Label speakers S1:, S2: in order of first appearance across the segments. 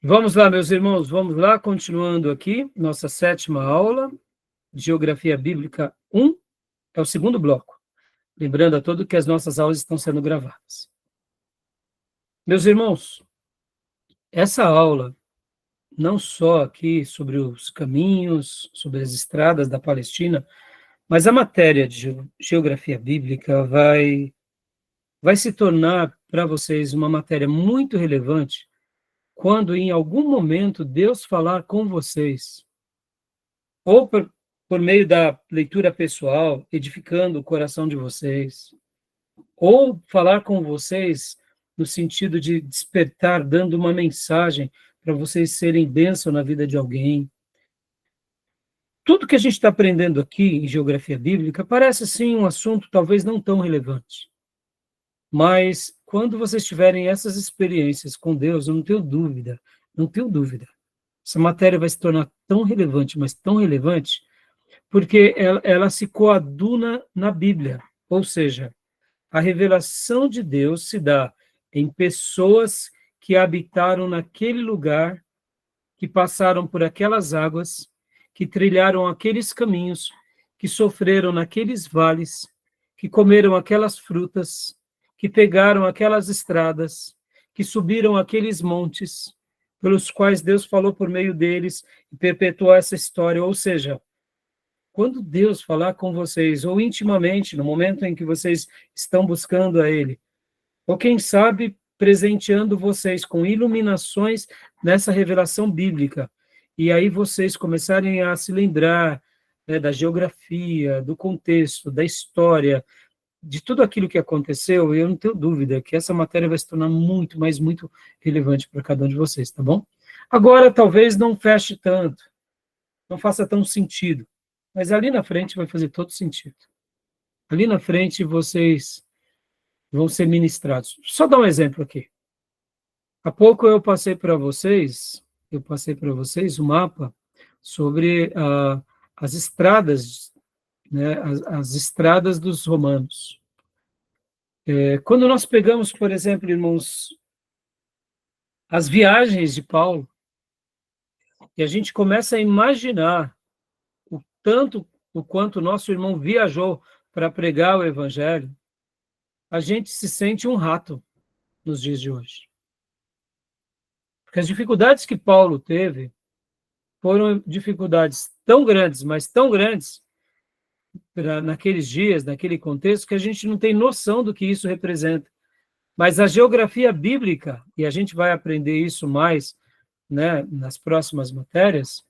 S1: Vamos lá, meus irmãos, vamos lá, continuando aqui, nossa 7ª aula, Geografia Bíblica 1, é o segundo bloco. Lembrando a todos que as nossas aulas estão sendo gravadas. Meus irmãos, essa aula, não só aqui sobre os caminhos, sobre as estradas da Palestina, mas a matéria de Geografia Bíblica vai se tornar para vocês uma matéria muito relevante quando em algum momento Deus falar com vocês, ou por meio da leitura pessoal, edificando o coração de vocês, ou falar com vocês no sentido de despertar, dando uma mensagem para vocês serem bênção na vida de alguém. Tudo que a gente está aprendendo aqui em geografia bíblica parece, sim, um assunto talvez não tão relevante. Mas quando vocês tiverem essas experiências com Deus, eu não tenho dúvida, essa matéria vai se tornar tão relevante, mas tão relevante, porque ela se coaduna na Bíblia, ou seja, a revelação de Deus se dá em pessoas que habitaram naquele lugar, que passaram por aquelas águas, que trilharam aqueles caminhos, que sofreram naqueles vales, que comeram aquelas frutas, que pegaram aquelas estradas, que subiram aqueles montes, pelos quais Deus falou por meio deles e perpetuou essa história. Ou seja, quando Deus falar com vocês, ou intimamente, no momento em que vocês estão buscando a Ele, ou quem sabe presenteando vocês com iluminações nessa revelação bíblica, e aí vocês começarem a se lembrar, né, da geografia, do contexto, da história, de tudo aquilo que aconteceu, eu não tenho dúvida que essa matéria vai se tornar muito, mas muito relevante para cada um de vocês, tá bom? Agora, talvez não feche tanto, não faça tão sentido, mas ali na frente vai fazer todo sentido. Ali na frente vocês vão ser ministrados. Só dar um exemplo aqui. Há pouco eu passei para vocês o mapa sobre as estradas, né, as estradas dos romanos. Quando nós pegamos, por exemplo, irmãos, as viagens de Paulo, e a gente começa a imaginar o quanto o nosso irmão viajou para pregar o evangelho, a gente se sente um rato nos dias de hoje. Porque as dificuldades que Paulo teve foram dificuldades tão grandes, mas tão grandes, naqueles dias, naquele contexto, que a gente não tem noção do que isso representa. Mas a geografia bíblica, e a gente vai aprender isso mais, né, nas próximas matérias,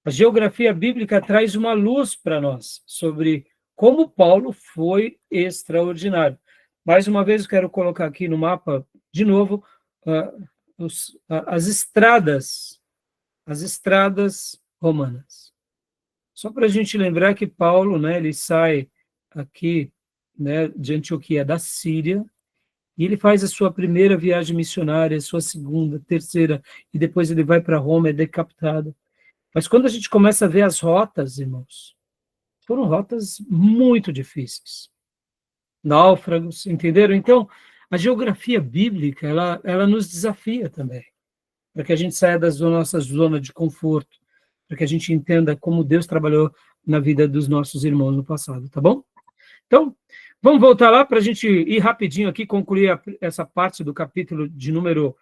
S1: a geografia bíblica traz uma luz para nós sobre como Paulo foi extraordinário. Mais uma vez, eu quero colocar aqui no mapa, de novo, as estradas romanas. Só para a gente lembrar que Paulo, né, ele sai aqui, né, de Antioquia da Síria, e ele faz a sua primeira viagem missionária, a sua segunda, terceira, e depois ele vai para Roma, é decapitado. Mas quando a gente começa a ver as rotas, irmãos, foram rotas muito difíceis. Náufragos, entenderam? Então, a geografia bíblica, ela nos desafia também, para que a gente saia da nossa zona de conforto, para que a gente entenda como Deus trabalhou na vida dos nossos irmãos no passado, tá bom? Então, vamos voltar lá para a gente ir rapidinho aqui, concluir essa parte do capítulo de número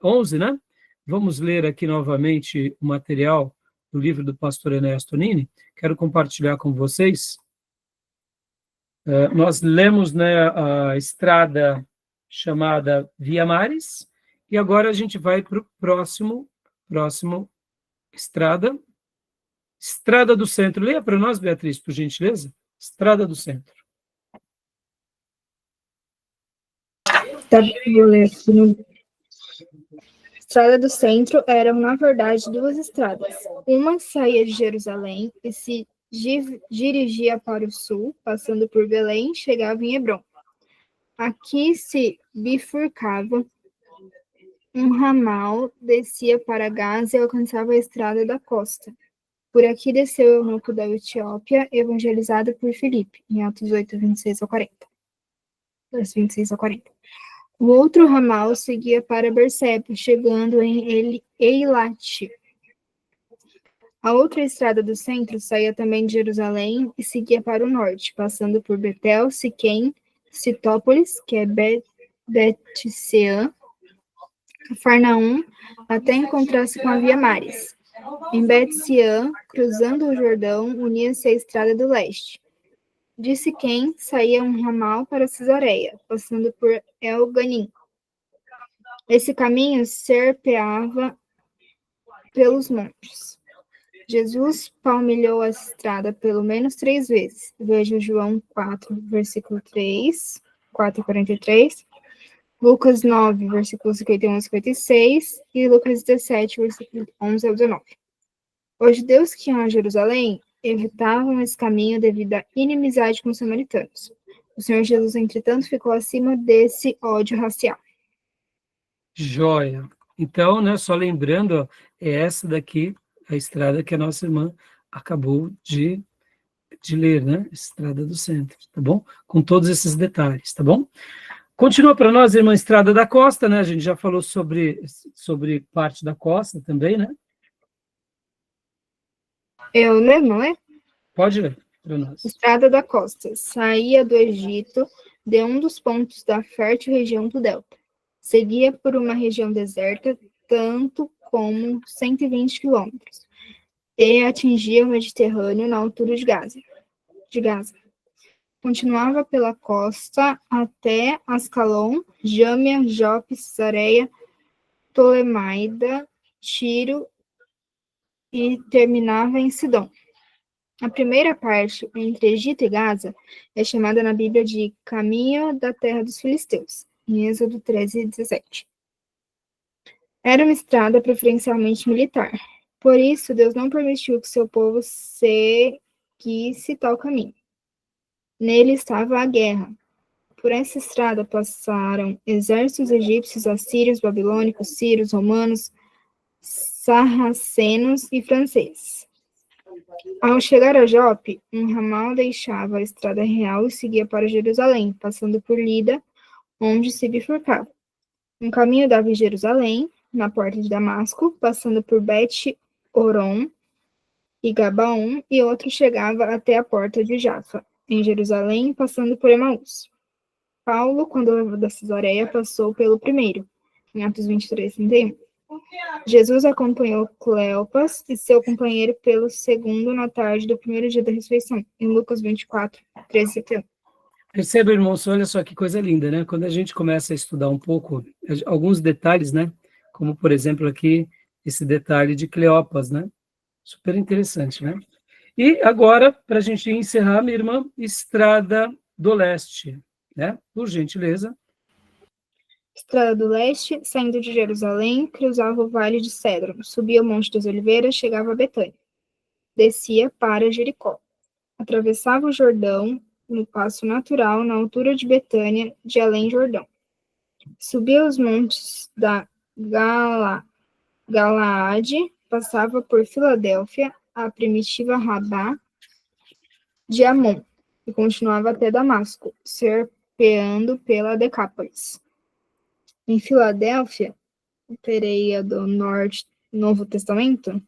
S1: 11, né? Vamos ler aqui novamente o material do livro do pastor Enéas Tonini. Quero compartilhar com vocês. Nós lemos, né, a estrada chamada Via Maris, e agora a gente vai para o próximo estrada do Centro. Leia para nós, Beatriz, por gentileza. Estrada do Centro.
S2: Tá, vou ler aqui. Estrada do Centro eram, na verdade, duas estradas. Uma saía de Jerusalém e se dirigia para o sul, passando por Belém, chegava em Hebrom. Aqui se bifurcava um ramal, descia para Gaza e alcançava a estrada da costa. Por aqui desceu o eunuco da Etiópia, evangelizado por Filipe, em Atos 8, 26 ao 40. Versos 26 ao 40. O outro ramal seguia para Berseba, chegando em Eilate. A outra estrada do centro saía também de Jerusalém e seguia para o norte, passando por Betel, Siquém, Citópolis, que é Bet-Sean, Cafarnaum, até encontrar-se com a Via Maris. Em Bet-Sean, cruzando o Jordão, unia-se a estrada do leste. De Siquém saía um ramal para Cesareia, passando por El-Ganim. Esse caminho serpeava pelos montes. Jesus palmilhou a estrada pelo menos 3 vezes. Veja João 4, versículo 3, 4 e 43, Lucas 9, versículos 51 e 56, e Lucas 17, versículo 11 ao 19. Os judeus que iam a Jerusalém evitavam esse caminho devido à inimizade com os samaritanos. O Senhor Jesus, entretanto, ficou acima desse ódio racial.
S1: Joia. Então, né, só lembrando, ó, é essa daqui, a estrada que a nossa irmã acabou de ler, né? Estrada do Centro, tá bom? Com todos esses detalhes, tá bom? Continua para nós, irmã, Estrada da Costa, né? A gente já falou sobre parte da costa também, né?
S2: Eu leio, não é?
S1: Pode ler para nós.
S2: Estrada da Costa. Saía do Egito, de um dos pontos da fértil região do Delta. Seguia por uma região deserta, tanto como 120 quilômetros, e atingia o Mediterrâneo na altura de Gaza. Continuava pela costa até Ascalon, Jâmia, Jope, Cesareia, Ptolemaida, Tiro e terminava em Sidom. A primeira parte, entre Egito e Gaza, é chamada na Bíblia de Caminho da Terra dos Filisteus, em Êxodo 13 e 17. Era uma estrada preferencialmente militar. Por isso, Deus não permitiu que seu povo seguisse tal caminho. Nele estava a guerra. Por essa estrada passaram exércitos egípcios, assírios, babilônicos, sírios, romanos, sarracenos e franceses. Ao chegar a Jope, um ramal deixava a estrada real e seguia para Jerusalém, passando por Lida, onde se bifurcava. Um caminho dava em Jerusalém, na porta de Damasco, passando por Bet-Horon e Gabaon, e outro chegava até a porta de Jafa, em Jerusalém, passando por Emaús. Paulo, quando levou da Cesareia, passou pelo primeiro, em Atos 23, 31. Jesus acompanhou Cleopas e seu companheiro pelo segundo na tarde do primeiro dia da ressurreição, em Lucas 24, 13 e 71.
S1: Perceba, irmãos, olha só que coisa linda, né? Quando a gente começa a estudar um pouco, alguns detalhes, né? Como, por exemplo, aqui, esse detalhe de Cleopas, né? Super interessante, né? E agora, para a gente encerrar, minha irmã, Estrada do Leste, né? Por gentileza.
S2: Estrada do Leste, saindo de Jerusalém, cruzava o Vale de Cédron, subia o Monte das Oliveiras, chegava a Betânia. Descia para Jericó. Atravessava o Jordão, no passo natural, na altura de Betânia, de além-Jordão. Subia os montes da Galaade, passava por Filadélfia, a primitiva Rabá de Amon, e continuava até Damasco, serpeando pela Decápolis. Em Filadélfia, Pereia do Norte, Novo Testamento,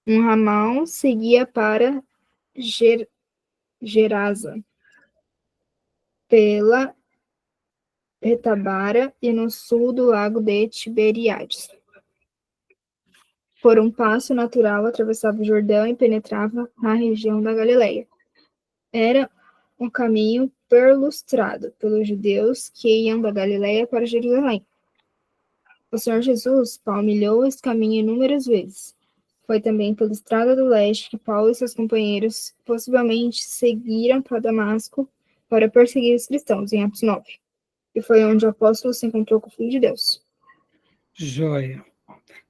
S2: um ramal seguia para Gerasa, pela Betabara e no sul do lago de Tiberíades. Por um passo natural, atravessava o Jordão e penetrava na região da Galileia. Era um caminho perlustrado pelos judeus que iam da Galileia para Jerusalém. O Senhor Jesus palmilhou esse caminho inúmeras vezes. Foi também pela Estrada do Leste que Paulo e seus companheiros possivelmente seguiram para Damasco para perseguir os cristãos, em Atos 9. E foi onde o apóstolo se encontrou com o Filho de Deus.
S1: Joia.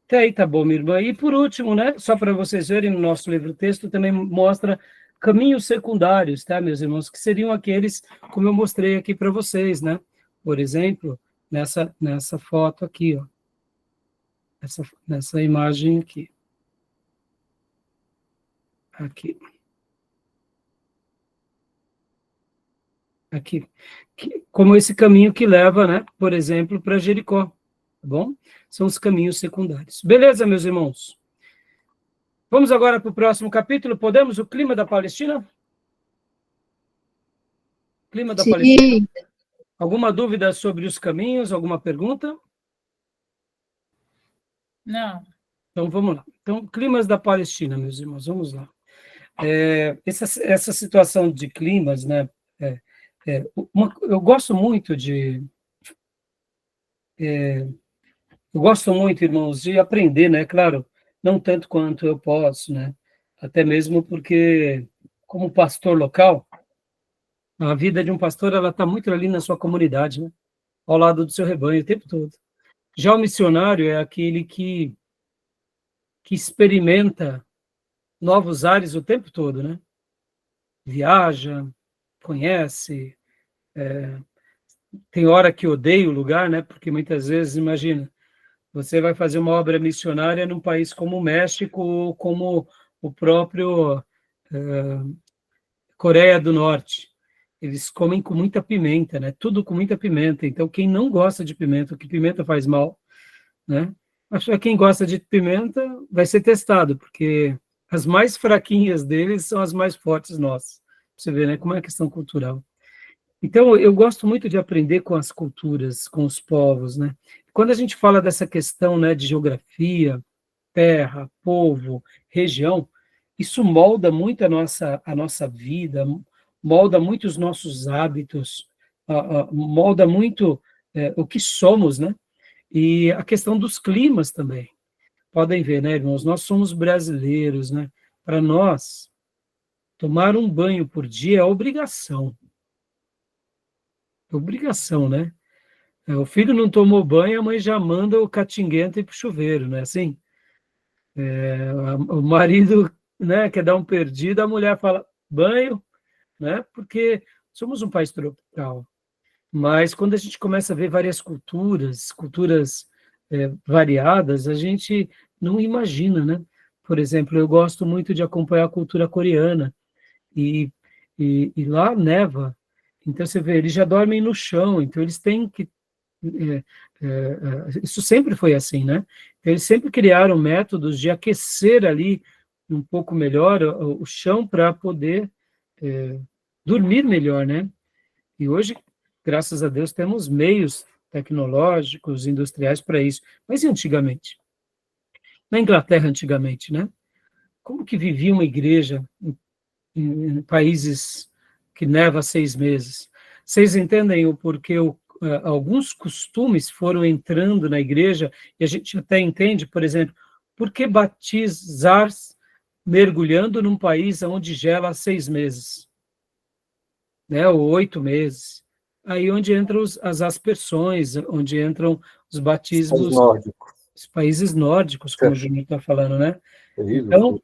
S1: Até aí tá bom, minha irmã. E por último, né, só para vocês verem, no nosso livro-texto também mostra caminhos secundários, tá, meus irmãos, que seriam aqueles, como eu mostrei aqui para vocês, né? Por exemplo, nessa foto aqui, ó. Nessa imagem aqui. Aqui. aqui, como esse caminho que leva, né, por exemplo, para Jericó, tá bom? São os caminhos secundários. Beleza, meus irmãos? Vamos agora para o próximo capítulo. Podemos? O clima da Palestina? Clima da Palestina.
S2: Sim.
S1: Alguma dúvida sobre os caminhos? Alguma pergunta?
S3: Não.
S1: Então, vamos lá. Então, climas da Palestina, meus irmãos, vamos lá. Essa situação de climas, né? Eu gosto muito eu gosto muito, irmãos, de aprender, né? Claro, não tanto quanto eu posso, né? Até mesmo porque, como pastor local, a vida de um pastor, ela está muito ali na sua comunidade, né? Ao lado do seu rebanho o tempo todo. Já o missionário é aquele que experimenta novos ares o tempo todo, né? Viaja, conhece, tem hora que odeia o lugar, né? Porque muitas vezes, imagina, você vai fazer uma obra missionária num país como o México ou como o próprio Coreia do Norte. Eles comem com muita pimenta, né? Tudo com muita pimenta. Então, quem não gosta de pimenta, que pimenta faz mal, né? Mas para quem gosta de pimenta, vai ser testado, porque as mais fraquinhas deles são as mais fortes nossas. Você vê, né? Como é a questão cultural. Então, eu gosto muito de aprender com as culturas, com os povos, né? Quando a gente fala dessa questão, né, de geografia, terra, povo, região, isso molda muito a nossa vida, molda muito os nossos hábitos, molda muito o que somos, né? E a questão dos climas também. Podem ver, né, irmãos? Nós somos brasileiros, né? Para nós, tomar um banho por dia é obrigação. É obrigação, né? O filho não tomou banho, a mãe já manda o catinguento ir para o chuveiro, não é assim? O marido, né, quer dar um perdido, a mulher fala banho, né? Porque somos um país tropical. Mas quando a gente começa a ver várias culturas variadas, a gente não imagina, né? Por exemplo, eu gosto muito de acompanhar a cultura coreana e, e lá neva. Então você vê, eles já dormem no chão, então eles têm que isso sempre foi assim, né? Eles sempre criaram métodos de aquecer ali um pouco melhor o chão para poder dormir melhor, né? E hoje, graças a Deus, temos meios tecnológicos, industriais para isso. Mas e antigamente? Na Inglaterra, antigamente, né? Como que vivia uma igreja em países que neva 6 meses? Vocês entendem o porquê alguns costumes foram entrando na igreja, e a gente até entende, por exemplo, por que batizar mergulhando num país onde gela há 6 meses, né, ou 8 meses? Aí onde entram as aspersões, onde entram os batismos, os países nórdicos, como o Júnior está falando, né? Então,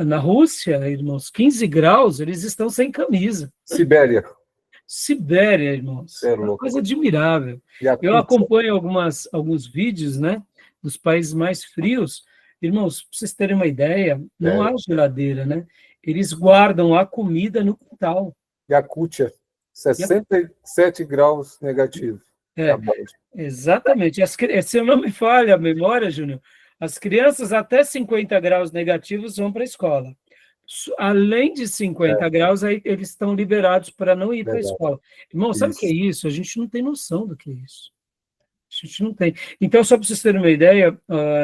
S1: na Rússia, irmãos, 15 graus, eles estão sem camisa.
S4: Sibéria,
S1: irmãos,
S4: é
S1: uma
S4: louco.
S1: coisa admirável. Eu acompanho alguns vídeos, né, dos países mais frios. Irmãos, para vocês terem uma ideia, não há geladeira, né? Eles guardam a comida no quintal.
S4: Yakutia, 67 graus negativos.
S1: Exatamente. Se eu não me falha a memória, Júnior, as crianças até 50 graus negativos vão para a escola. Além de 50 graus, aí eles estão liberados para não ir para a escola. Irmão, sabe o que é isso? A gente não tem noção do que é isso. A gente não tem. Então, só para vocês terem uma ideia,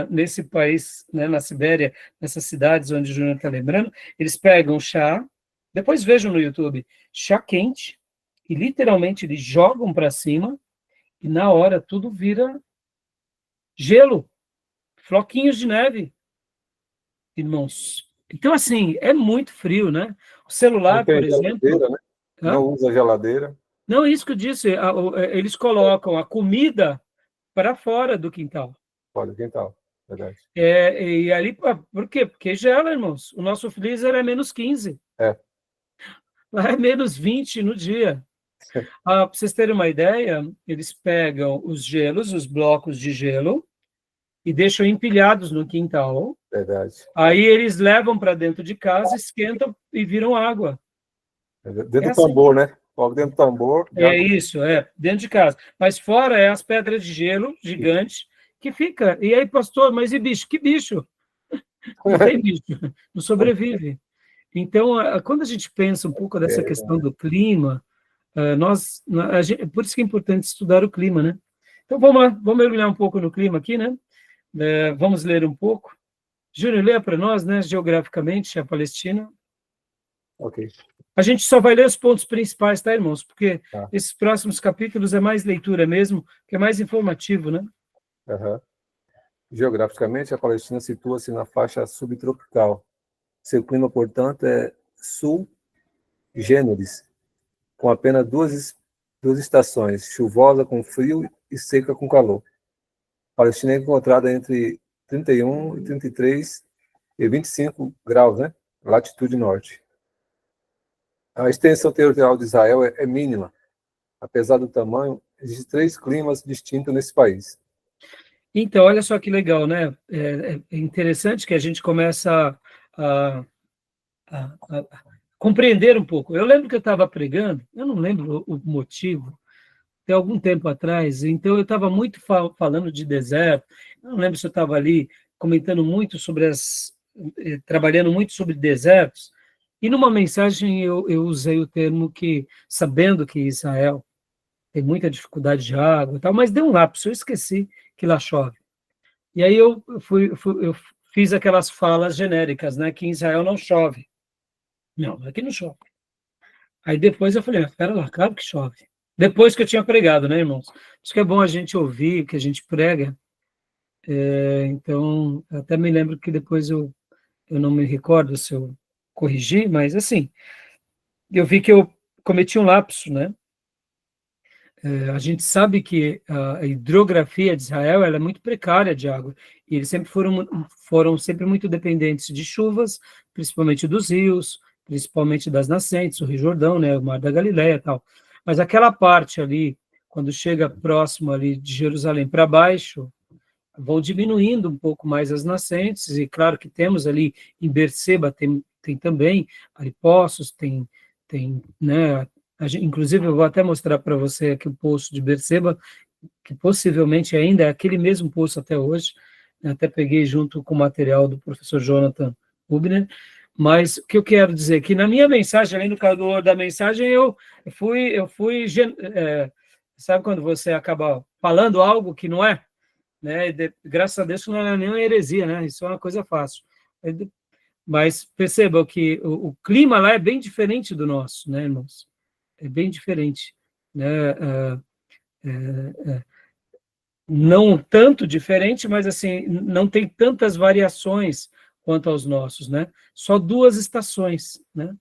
S1: nesse país, né, na Sibéria, nessas cidades onde o Júnior está lembrando, eles pegam chá, depois vejam no YouTube, chá quente, e literalmente eles jogam para cima, e na hora tudo vira gelo, floquinhos de neve, irmãos. Então, assim, é muito frio, né? O celular, por exemplo...
S4: Né? Não usa geladeira.
S1: Não, isso que eu disse, eles colocam a comida para fora do quintal.
S4: Fora do quintal, verdade.
S1: E ali, por quê? Porque gela, irmãos. O nosso freezer é menos 15. Lá é menos 20 no dia. Para vocês terem uma ideia, eles pegam os gelos, os blocos de gelo, e deixam empilhados no quintal.
S4: Verdade.
S1: Aí eles levam para dentro de casa, esquentam e viram água.
S4: Dentro do tambor, né? Coloca dentro do tambor.
S1: É isso, dentro de casa. Mas fora é as pedras de gelo gigantes que fica. E aí, pastor, mas e bicho? Que bicho? Não tem bicho, não sobrevive. Então, quando a gente pensa um pouco dessa questão do clima, por isso que é importante estudar o clima, né? Então, vamos lá, vamos mergulhar um pouco no clima aqui, né? Vamos ler um pouco. Júnior, leia para nós, né, geograficamente, a Palestina.
S4: Ok.
S1: A gente só vai ler os pontos principais, tá, irmãos? Porque
S4: Tá.
S1: esses próximos capítulos é mais leitura mesmo, que é mais informativo, né?
S4: Uhum. Geograficamente, a Palestina situa-se na faixa subtropical. Seu clima, portanto, é subgêneres, com apenas duas estações, chuvosa com frio e seca com calor. A Palestina é encontrada entre 31 e 33 e 25 graus, né? Latitude norte. A extensão territorial de Israel é mínima. Apesar do tamanho, existem 3 climas distintos nesse país.
S1: Então, olha só que legal, né? É interessante que a gente começa a compreender um pouco. Eu lembro que eu estava pregando, eu não lembro o motivo, até algum tempo atrás, então eu estava muito falando de deserto, eu não lembro se eu estava ali comentando muito sobre trabalhando muito sobre desertos, e numa mensagem eu usei o termo que, sabendo que Israel tem muita dificuldade de água e tal, mas deu um lapso, eu esqueci que lá chove. E aí eu fiz aquelas falas genéricas, né, que em Israel não chove. Não, aqui não chove. Aí depois eu falei, espera lá, claro que chove. Depois que eu tinha pregado, né, irmãos? Acho que é bom a gente ouvir, que a gente prega. Então, até me lembro que depois eu não me recordo se eu corrigi, mas assim, eu vi que eu cometi um lapso, né? A gente sabe que a hidrografia de Israel ela é muito precária de água, e eles sempre foram sempre muito dependentes de chuvas, principalmente dos rios, principalmente das nascentes, o Rio Jordão, né, o Mar da Galileia e tal. Mas aquela parte ali, quando chega próximo ali de Jerusalém para baixo, vão diminuindo um pouco mais as nascentes, e claro que temos ali em Berseba, tem também ali poços, tem, né, inclusive eu vou até mostrar para você aqui o poço de Berseba, que possivelmente ainda é aquele mesmo poço até hoje, né, até peguei junto com o material do professor Jonathan Hubner, mas o que eu quero dizer é que na minha mensagem, além do calor da mensagem, eu fui sabe quando você acaba falando algo que não é? Né? Graças a Deus não é nenhuma heresia, né? Isso é uma coisa fácil. Mas percebam que o clima lá é bem diferente do nosso, né, irmãos? É bem diferente, né? Não tanto diferente, mas assim, não tem tantas variações quanto aos nossos, né? Só 2 estações, né?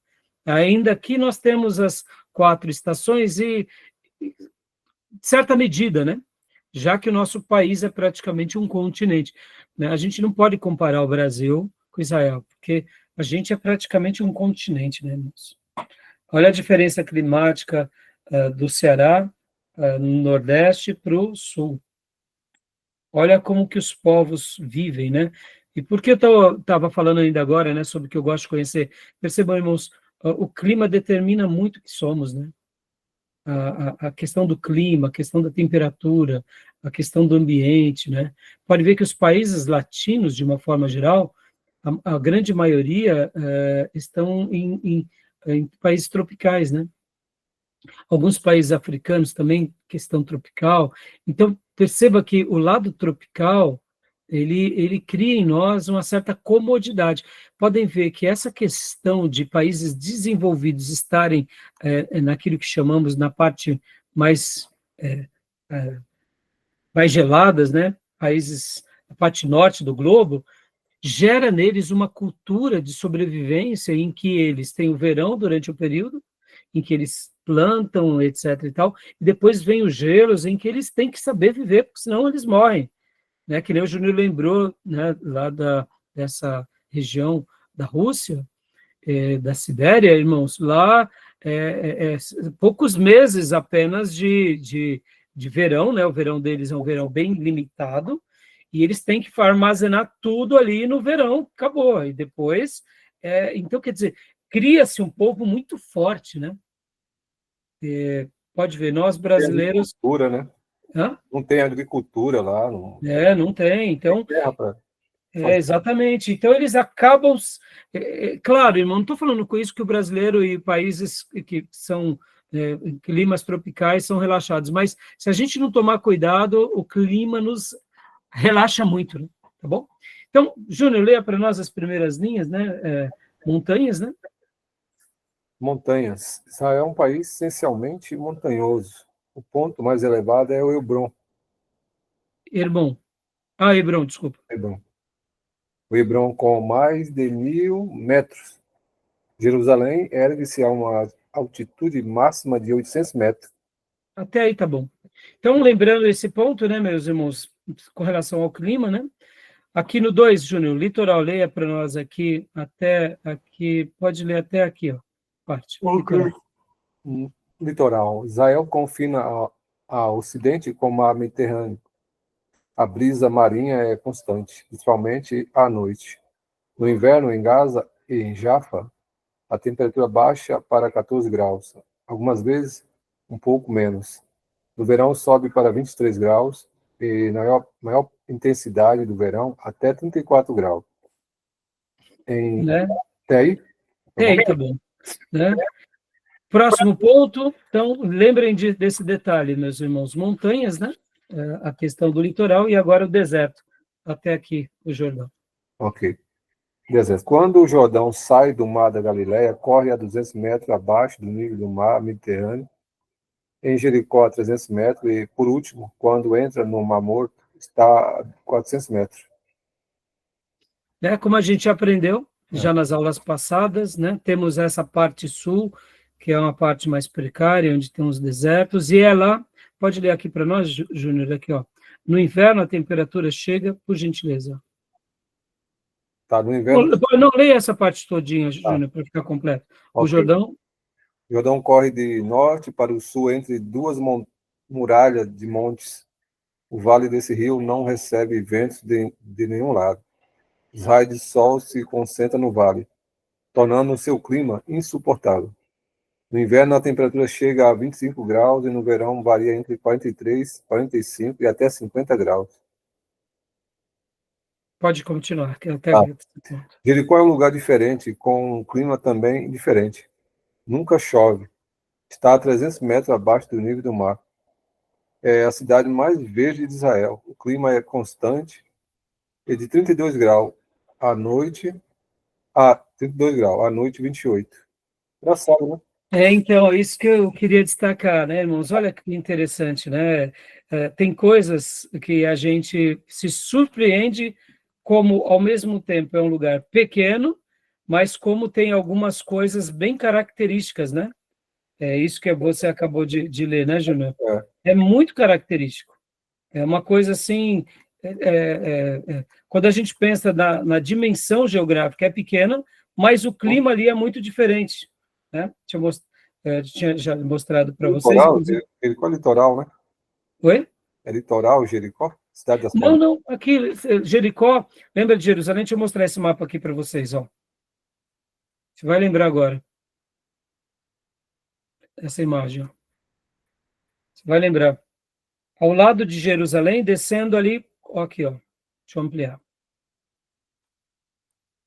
S1: Ainda aqui nós temos as 4 estações e certa medida, né? Já que o nosso país é praticamente um continente, né? A gente não pode comparar o Brasil com Israel, porque a gente é praticamente um continente, né, irmãos? Olha a diferença climática do Ceará, no Nordeste, para o Sul. Olha como que os povos vivem, né? E por que eu estava falando ainda agora, né, sobre o que eu gosto de conhecer? Percebam, irmãos, o clima determina muito o que somos, né? A questão do clima, a questão da temperatura, a questão do ambiente, né? Pode ver que os países latinos, de uma forma geral, a grande maioria estão em países tropicais, né? Alguns países africanos também, questão tropical. Então, perceba que o lado tropical, ele cria em nós uma certa comodidade. Podem ver que essa questão de países desenvolvidos estarem naquilo que chamamos na parte mais, mais geladas, né? Países, a parte norte do globo, gera neles uma cultura de sobrevivência em que eles têm o verão durante o período, em que eles plantam, etc. e tal, e depois vem os gelos em que eles têm que saber viver, porque senão eles morrem. Né? Que nem o Júnior lembrou, né, lá dessa região da Rússia, da Sibéria, irmãos, lá poucos meses apenas de verão, né? O verão deles é um verão bem limitado, e eles têm que armazenar tudo ali no verão, acabou. E depois, então, quer dizer, cria-se um povo muito forte, né? Pode ver, nós brasileiros...
S4: Agricultura, né?
S1: Hã?
S4: Não tem agricultura lá, não
S1: Não tem. Então,
S4: tem terra para...
S1: exatamente. Então, eles acabam... claro, irmão, não estou falando com isso que o brasileiro e países que são climas tropicais são relaxados, mas se a gente não tomar cuidado, o clima nos relaxa muito, né? Tá bom? Então, Júnior, leia para nós as primeiras linhas, né? Montanhas, né?
S4: Montanhas. Israel é um país essencialmente montanhoso. O ponto mais elevado é o Hebron.
S1: Hebron, desculpa.
S4: Hebron. O Hebron com mais de 1.000 metros. Jerusalém ergue-se a uma altitude máxima de 800 metros.
S1: Até aí tá bom. Então, lembrando esse ponto, né, meus irmãos, com relação ao clima, né? Aqui no 2, Júnior, litoral, leia para nós aqui, até aqui, pode ler até aqui, ó, parte. Litoral.
S4: Litoral. Israel confina ao ocidente com o mar Mediterrâneo. A brisa marinha é constante, principalmente à noite. No inverno, em Gaza e em Jaffa, a temperatura baixa para 14 graus, algumas vezes um pouco menos. No verão, sobe para 23 graus e na maior intensidade do verão, até 34 graus.
S1: Né?
S4: Até aí?
S1: Até aí tá bom. Né? Próximo ponto, então, lembrem desse detalhe, meus irmãos, montanhas, né? A questão do litoral e agora o deserto, até aqui, o Jordão.
S4: Ok. Deserto. Quando o Jordão sai do mar da Galileia, corre a 200 metros abaixo do nível do mar Mediterrâneo, em Jericó a 300 metros, e, por último, quando entra no Mar Morto, está a 400 metros.
S1: Como a gente aprendeu já nas aulas passadas, né? Temos essa parte sul, que é uma parte mais precária, onde tem os desertos, e ela, pode ler aqui para nós, Júnior, aqui, ó. No inverno a temperatura chega, por gentileza.
S4: Tá, no inverno...
S1: Não, leia essa parte todinha, Júnior, para ficar completo. O
S4: Okay.
S1: Jordão...
S4: O Jordão corre de norte para o sul entre duas muralhas de montes. O vale desse rio não recebe ventos de nenhum lado. Os raios de sol se concentram no vale, tornando o seu clima insuportável. No inverno, a temperatura chega a 25 graus e no verão varia entre 43, 45 e até 50 graus.
S1: Pode continuar. Até...
S4: Jericó é um lugar diferente, com um clima também diferente. Nunca chove. Está a 300 metros abaixo do nível do mar. É a cidade mais verde de Israel. O clima é constante e de 32 graus à noite a 32 graus, à noite 28. Engraçado, né?
S1: Então, isso que eu queria destacar, né, irmãos? Olha que interessante, né? Tem coisas que a gente se surpreende como, ao mesmo tempo, é um lugar pequeno, mas como tem algumas coisas bem características, né? É isso que você acabou de ler, né, Júnior? É muito característico. É uma coisa assim... quando a gente pensa na dimensão geográfica, é pequena, mas o clima ali é muito diferente. Né? Tinha já mostrado para vocês.
S4: Jericó é litoral, né?
S1: Oi?
S4: É litoral, Jericó? Cidade das
S1: Não, não. Aqui, Jericó, lembra de Jerusalém? Deixa eu mostrar esse mapa aqui para vocês. Ó. Você vai lembrar agora. Essa imagem. Ó. Você vai lembrar. Ao lado de Jerusalém, descendo ali, ó, aqui, ó. Deixa eu ampliar.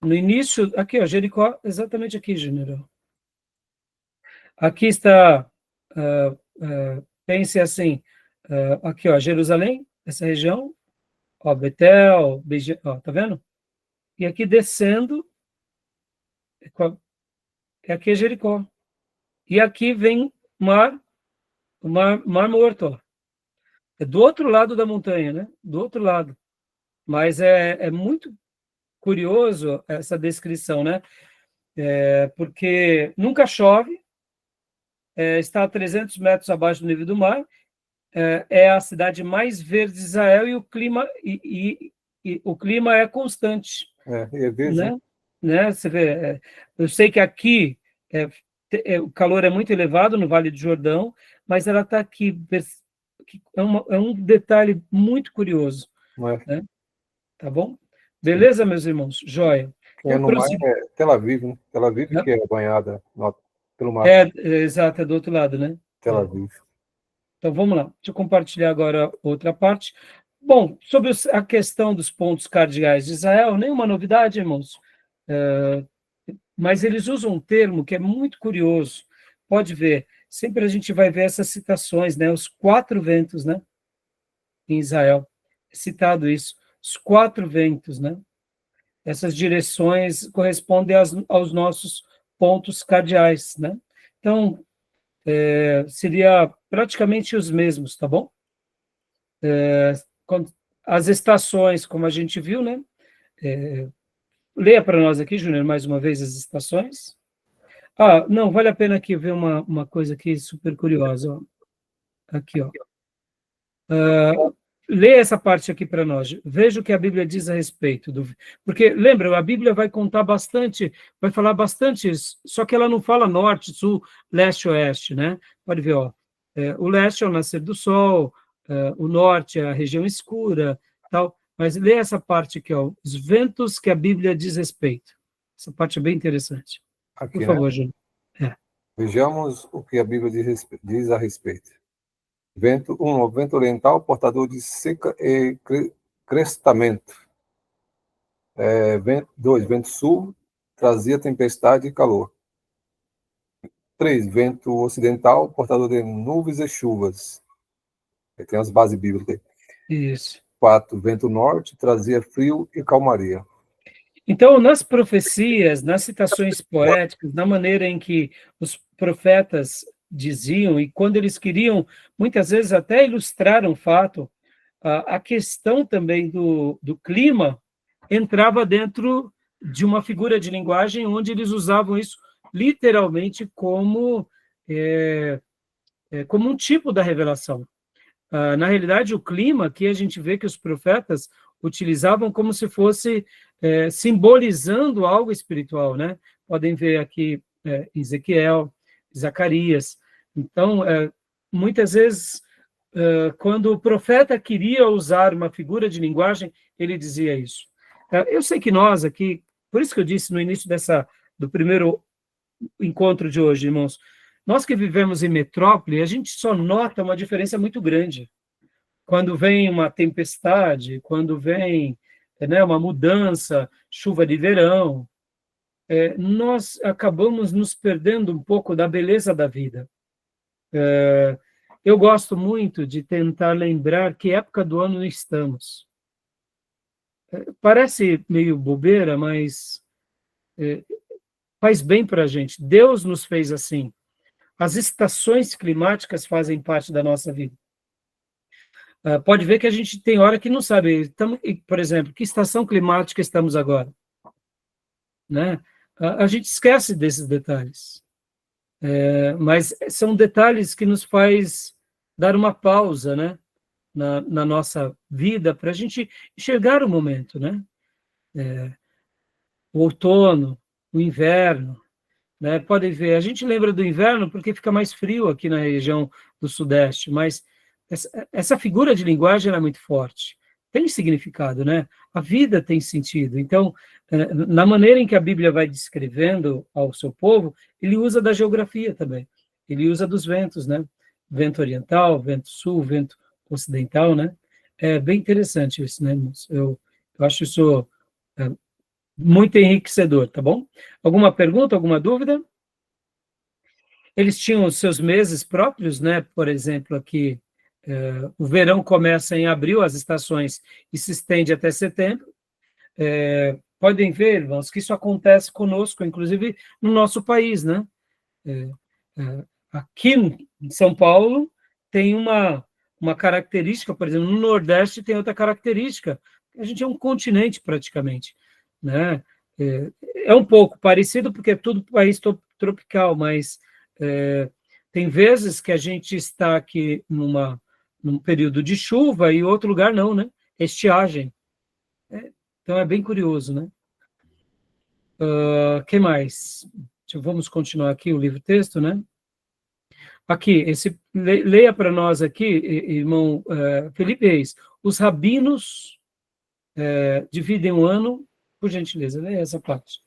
S1: No início, aqui, ó, Jericó, exatamente aqui, Júnior. Aqui está, pense assim, aqui, ó, Jerusalém, essa região, ó, Betel, ó, tá vendo? E aqui descendo, aqui é Jericó. E aqui vem o Mar Morto, ó. É do outro lado da montanha, né? Do outro lado. Mas é muito curioso essa descrição, né? Porque nunca chove, está a 300 metros abaixo do nível do mar, é a cidade mais verde de Israel e o clima, o clima é constante.
S4: É verde,
S1: né? Você vê, eu sei que aqui o calor é muito elevado no Vale do Jordão, mas ela está aqui, é um detalhe muito curioso. Né? Tá bom? Beleza, meus irmãos? Joia.
S4: No mar é Tel Aviv, né? Tel Aviv que é banhada pelo mar.
S1: Exato, é do outro lado, né?
S4: Tel Aviv.
S1: Então, vamos lá. Deixa eu compartilhar agora outra parte. Bom, sobre a questão dos pontos cardeais de Israel, nenhuma novidade, irmãos. Mas eles usam um termo que é muito curioso. Pode ver, sempre a gente vai ver essas citações, né? Os 4 ventos, né? Em Israel. É citado isso. Os 4 ventos, né? Essas direções correspondem aos nossos pontos cardeais, né? Então, seria praticamente os mesmos, tá bom? As estações, como a gente viu, né? Leia para nós aqui, Júnior, mais uma vez as estações. Não, vale a pena aqui ver uma coisa aqui super curiosa. Ó. Aqui, ó. Leia essa parte aqui para nós. Veja o que a Bíblia diz a respeito. Porque, lembra, a Bíblia vai contar bastante, vai falar bastante, só que ela não fala norte, sul, leste, oeste, né? Pode ver, ó. O leste é o nascer do sol, o norte é a região escura, tal. Mas leia essa parte aqui, ó. Os ventos que a Bíblia diz respeito. Essa parte é bem interessante.
S4: Aqui,
S1: Por favor,
S4: né?
S1: Júnior.
S4: Vejamos o que a Bíblia diz a respeito. Vento oriental, portador de seca e crestamento. 2, vento sul, trazia tempestade e calor. 3, vento ocidental, portador de nuvens e chuvas. Tem as bases bíblicas.
S1: Isso.
S4: 4, vento norte, trazia frio e calmaria.
S1: Então, nas profecias, nas citações poéticas, na maneira em que os profetas diziam, e quando eles queriam, muitas vezes até ilustrar um fato, a questão também do clima entrava dentro de uma figura de linguagem onde eles usavam isso literalmente como um tipo da revelação. Na realidade, o clima, que a gente vê que os profetas utilizavam como se fosse simbolizando algo espiritual, né? Podem ver aqui Ezequiel, Zacarias. Então, muitas vezes, quando o profeta queria usar uma figura de linguagem, ele dizia isso. Eu sei que nós aqui, por isso que eu disse no início do primeiro encontro de hoje, irmãos, nós que vivemos em metrópole, a gente só nota uma diferença muito grande. Quando vem uma tempestade, quando vem uma mudança, chuva de verão, nós acabamos nos perdendo um pouco da beleza da vida. Eu gosto muito de tentar lembrar que época do ano estamos. Parece meio bobeira, mas faz bem para a gente. Deus nos fez assim. As estações climáticas fazem parte da nossa vida. Pode ver que a gente tem hora que não sabe. Por exemplo, que estação climática estamos agora? Né? A gente esquece desses detalhes. Mas são detalhes que nos faz dar uma pausa, né? Na nossa vida, para a gente enxergar o momento, né? O outono, o inverno, né? Podem ver, a gente lembra do inverno porque fica mais frio aqui na região do Sudeste, mas essa figura de linguagem é muito forte. Tem significado, né? A vida tem sentido. Então, na maneira em que a Bíblia vai descrevendo ao seu povo, ele usa da geografia também. Ele usa dos ventos, né? Vento oriental, vento sul, vento ocidental, né? É bem interessante isso, né, irmãos? Eu acho isso muito enriquecedor, tá bom? Alguma pergunta, alguma dúvida? Eles tinham os seus meses próprios, né? Por exemplo, aqui, o verão começa em abril, as estações, e se estende até setembro. Podem ver, irmãos, que isso acontece conosco, inclusive no nosso país, né? Aqui em São Paulo tem uma característica, por exemplo, no Nordeste tem outra característica. A gente é um continente praticamente, né? É um pouco parecido porque é tudo país tropical, mas tem vezes que a gente está aqui num período de chuva e outro lugar não, né? Estiagem. Então é bem curioso, né? Que mais? Vamos continuar aqui o livro-texto, né? Aqui, leia para nós aqui, irmão Felipe Reis, os rabinos dividem o ano, por gentileza, leia essa parte.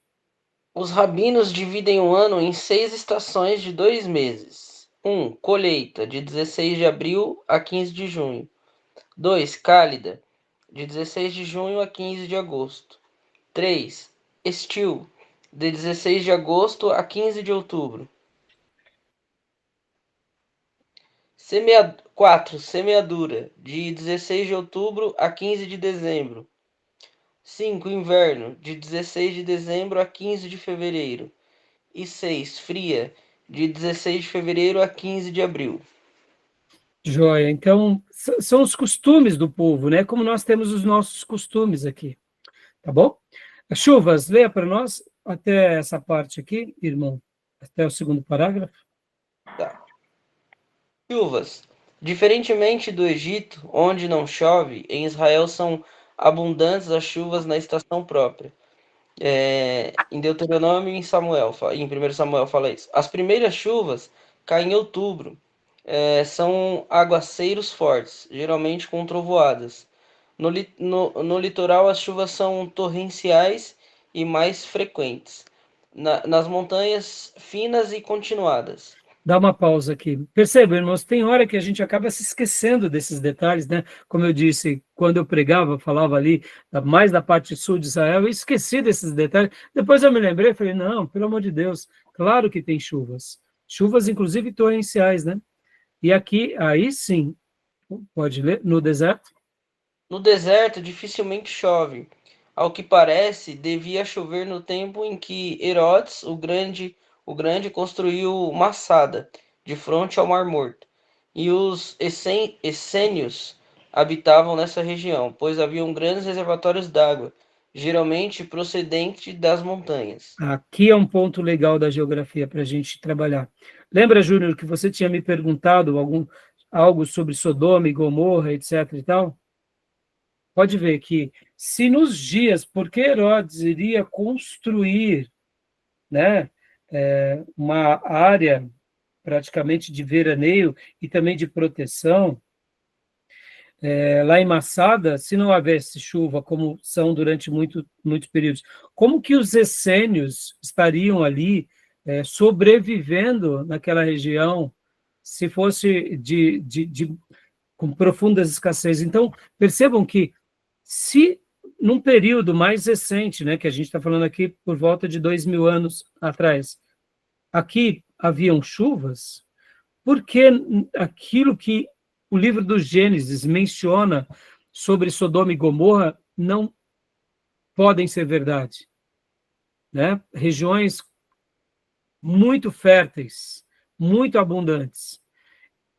S3: Os rabinos dividem o ano em 6 estações de 2 meses. 1. Colheita, de 16 de abril a 15 de junho. 2. Cálida, de 16 de junho a 15 de agosto. 3. Estio, de 16 de agosto a 15 de outubro. 4. Semeadura, de 16 de outubro a 15 de dezembro. 5. Inverno, de 16 de dezembro a 15 de fevereiro. E 6. Fria, de 16 de fevereiro a 15 de abril.
S1: Joia. Então, são os costumes do povo, né? Como nós temos os nossos costumes aqui. Tá bom? Chuvas, leia para nós até essa parte aqui, irmão. Até o segundo parágrafo.
S3: Tá. Chuvas. Diferentemente do Egito, onde não chove, em Israel são abundantes as chuvas na estação própria. Em Deuteronômio e em 1 Samuel fala isso. As primeiras chuvas caem em outubro. São aguaceiros fortes, geralmente com trovoadas. No litoral, as chuvas são torrenciais e mais frequentes. Nas montanhas, finas e continuadas.
S1: Dá uma pausa aqui. Perceba, irmãos, tem hora que a gente acaba se esquecendo desses detalhes, né? Como eu disse, quando eu pregava, falava ali mais da parte sul de Israel, eu esqueci desses detalhes. Depois eu me lembrei, falei, não, pelo amor de Deus, claro que tem chuvas. Chuvas, inclusive, torrenciais, né? E aqui, aí sim, pode ler, no deserto?
S3: No deserto, dificilmente chove. Ao que parece, devia chover no tempo em que Herodes, o grande construiu Massada, de frente ao Mar Morto. E os essênios habitavam nessa região, pois haviam grandes reservatórios d'água, geralmente procedente das montanhas.
S1: Aqui é um ponto legal da geografia para a gente trabalhar. Lembra, Júnior, que você tinha me perguntado algo sobre Sodoma e Gomorra, etc. e tal? Pode ver que, se nos dias, porque Herodes iria construir, né, uma área praticamente de veraneio e também de proteção, lá em Massada, se não houvesse chuva, como são durante muitos períodos, como que os essênios estariam ali sobrevivendo naquela região se fosse com profundas escassez? Então, percebam que se num período mais recente, né, que a gente está falando aqui por volta de 2000 anos atrás, aqui haviam chuvas, porque aquilo que o livro do Gênesis menciona sobre Sodoma e Gomorra não podem ser verdade, né? Regiões muito férteis, muito abundantes.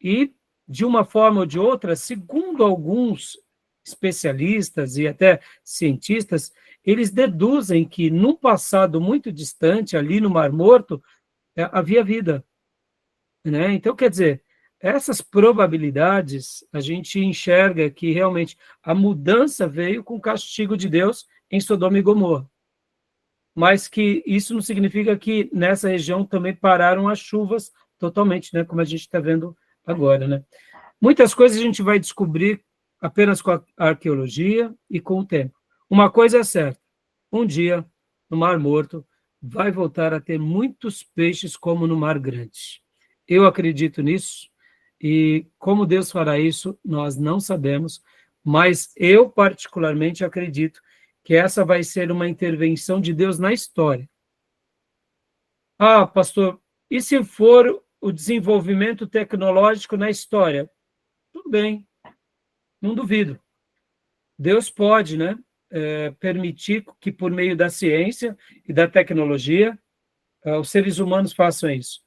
S1: E, de uma forma ou de outra, segundo alguns especialistas e até cientistas, eles deduzem que, num passado muito distante, ali no Mar Morto, havia vida, né? Então, quer dizer, essas probabilidades, a gente enxerga que realmente a mudança veio com o castigo de Deus em Sodoma e Gomorra. Mas que isso não significa que nessa região também pararam as chuvas totalmente, né? Como a gente está vendo agora, né? Muitas coisas a gente vai descobrir apenas com a arqueologia e com o tempo. Uma coisa é certa, um dia, no Mar Morto, vai voltar a ter muitos peixes como no Mar Grande. Eu acredito nisso, e como Deus fará isso, nós não sabemos, mas eu particularmente acredito que essa vai ser uma intervenção de Deus na história. Ah, pastor, e se for o desenvolvimento tecnológico na história? Tudo bem, não duvido. Deus pode, né, permitir que por meio da ciência e da tecnologia, os seres humanos façam isso.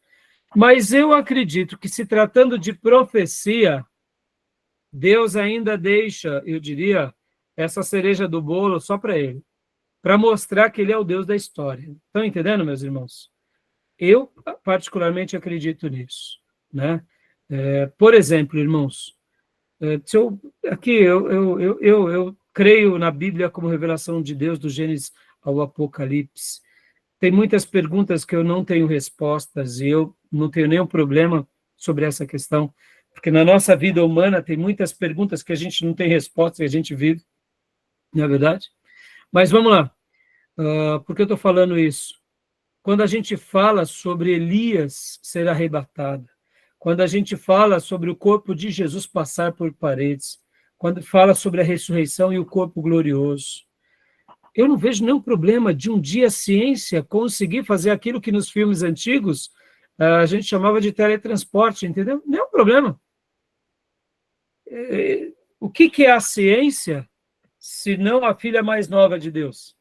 S1: Mas eu acredito que, se tratando de profecia, Deus ainda deixa, eu diria, essa cereja do bolo só para ele, para mostrar que ele é o Deus da história. Estão entendendo, meus irmãos? Eu, particularmente, acredito nisso, né? Por exemplo, irmãos, eu creio na Bíblia como revelação de Deus, do Gênesis ao Apocalipse. Tem muitas perguntas que eu não tenho respostas, e eu não tenho nenhum problema sobre essa questão, porque na nossa vida humana tem muitas perguntas que a gente não tem resposta, e a gente vive, não é verdade? Mas vamos lá. Por que eu estou falando isso? Quando a gente fala sobre Elias ser arrebatado, quando a gente fala sobre o corpo de Jesus passar por paredes, quando fala sobre a ressurreição e o corpo glorioso. Eu não vejo nenhum problema de um dia a ciência conseguir fazer aquilo que nos filmes antigos a gente chamava de teletransporte, entendeu? Nenhum problema. O que é a ciência, se não a filha mais nova de Deus?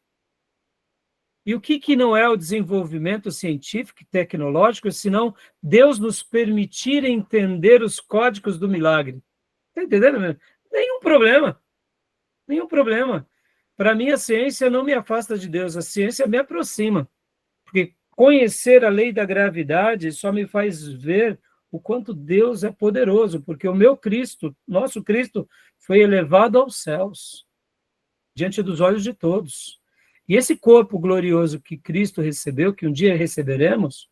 S1: E o que não é o desenvolvimento científico e tecnológico, senão Deus nos permitir entender os códigos do milagre? Está entendendo mesmo? Nenhum problema. Nenhum problema. Para mim, a ciência não me afasta de Deus, a ciência me aproxima. Porque conhecer a lei da gravidade só me faz ver o quanto Deus é poderoso, porque o meu Cristo, nosso Cristo, foi elevado aos céus, diante dos olhos de todos. E esse corpo glorioso que Cristo recebeu, que um dia receberemos,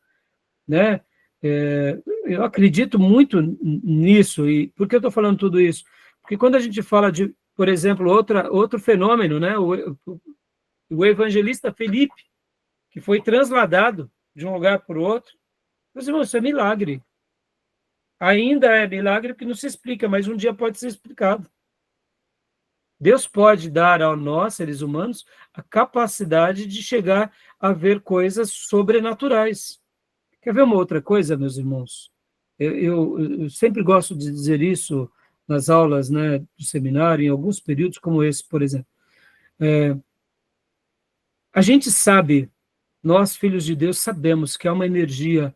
S1: né? Eu acredito muito nisso. E por que eu estou falando tudo isso? Porque quando a gente fala de, por exemplo, outro fenômeno, né? O evangelista Felipe, que foi transladado de um lugar para o outro. Meus irmãos, isso é milagre. Ainda é milagre que não se explica, mas um dia pode ser explicado. Deus pode dar a nós, seres humanos, a capacidade de chegar a ver coisas sobrenaturais. Quer ver uma outra coisa, meus irmãos? Eu sempre gosto de dizer isso nas aulas, né, do seminário, em alguns períodos como esse, por exemplo. A gente sabe, nós, filhos de Deus, sabemos que há uma energia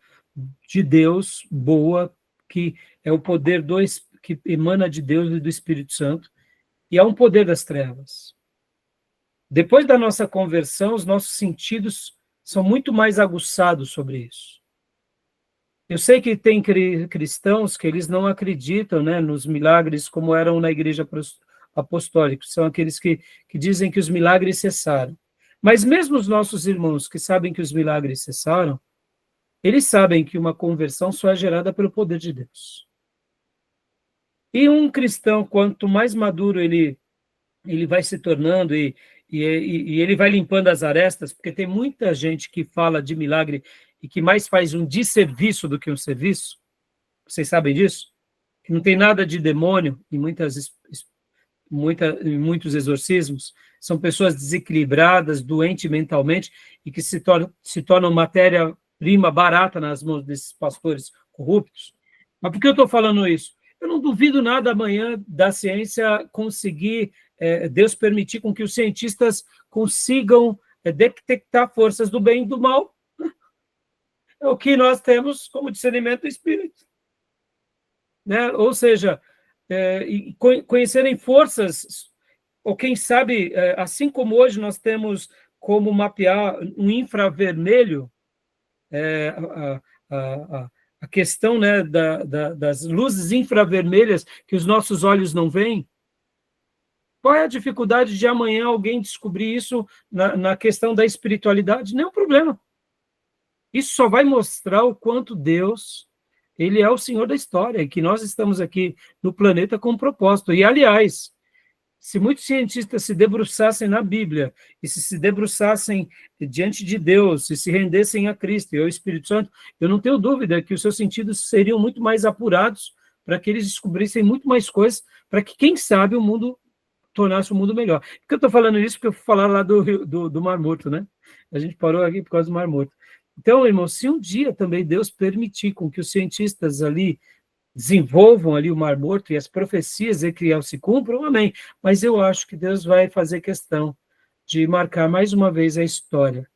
S1: de Deus boa, que é o poder que emana de Deus e do Espírito Santo, e há um poder das trevas. Depois da nossa conversão, os nossos sentidos são muito mais aguçados sobre isso. Eu sei que tem cristãos que eles não acreditam, né, nos milagres como eram na igreja apostólica, são aqueles que dizem que os milagres cessaram. Mas mesmo os nossos irmãos que sabem que os milagres cessaram, eles sabem que uma conversão só é gerada pelo poder de Deus. E um cristão, quanto mais maduro ele vai se tornando e ele vai limpando as arestas, porque tem muita gente que fala de milagre e que mais faz um desserviço do que um serviço. Vocês sabem disso? Que não tem nada de demônio em muitos exorcismos. São pessoas desequilibradas, doentes mentalmente e que se tornam matéria-prima barata nas mãos desses pastores corruptos. Mas por que eu estou falando isso? Eu não duvido nada amanhã da ciência conseguir, Deus permitir com que os cientistas consigam detectar forças do bem e do mal. É o que nós temos como discernimento do Espírito. Né? Ou seja, conhecerem forças, ou quem sabe, assim como hoje nós temos como mapear um infravermelho, a questão, né, das luzes infravermelhas que os nossos olhos não veem. Qual é a dificuldade de amanhã alguém descobrir isso na questão da espiritualidade? Nenhum problema. Isso só vai mostrar o quanto Deus, ele é o Senhor da história, e que nós estamos aqui no planeta com um propósito. E, aliás, se muitos cientistas se debruçassem na Bíblia, e se debruçassem diante de Deus, e se rendessem a Cristo e ao Espírito Santo, eu não tenho dúvida que os seus sentidos seriam muito mais apurados para que eles descobrissem muito mais coisas, para que, quem sabe, o mundo tornasse o mundo melhor. Por que eu estou falando isso? Porque eu fui falar lá do Mar Morto, né? A gente parou aqui por causa do Mar Morto. Então, irmão, se um dia também Deus permitir com que os cientistas ali desenvolvam ali o Mar Morto e as profecias de Ezequiel se cumpram, amém. Mas eu acho que Deus vai fazer questão de marcar mais uma vez a história.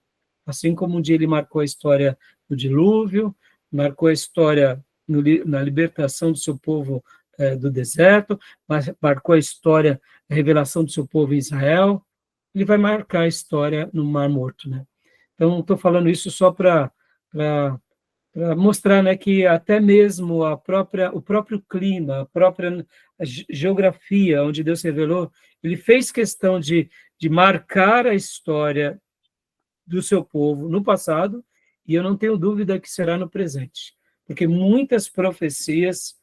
S1: Assim como um dia ele marcou a história do dilúvio, marcou a história na libertação do seu povo do deserto, marcou a história da revelação do seu povo em Israel, ele vai marcar a história no Mar Morto, né? Então, estou falando isso só para mostrar, né, que até mesmo o próprio clima, a própria geografia onde Deus se revelou, ele fez questão de marcar a história do seu povo no passado, e eu não tenho dúvida que será no presente, porque muitas profecias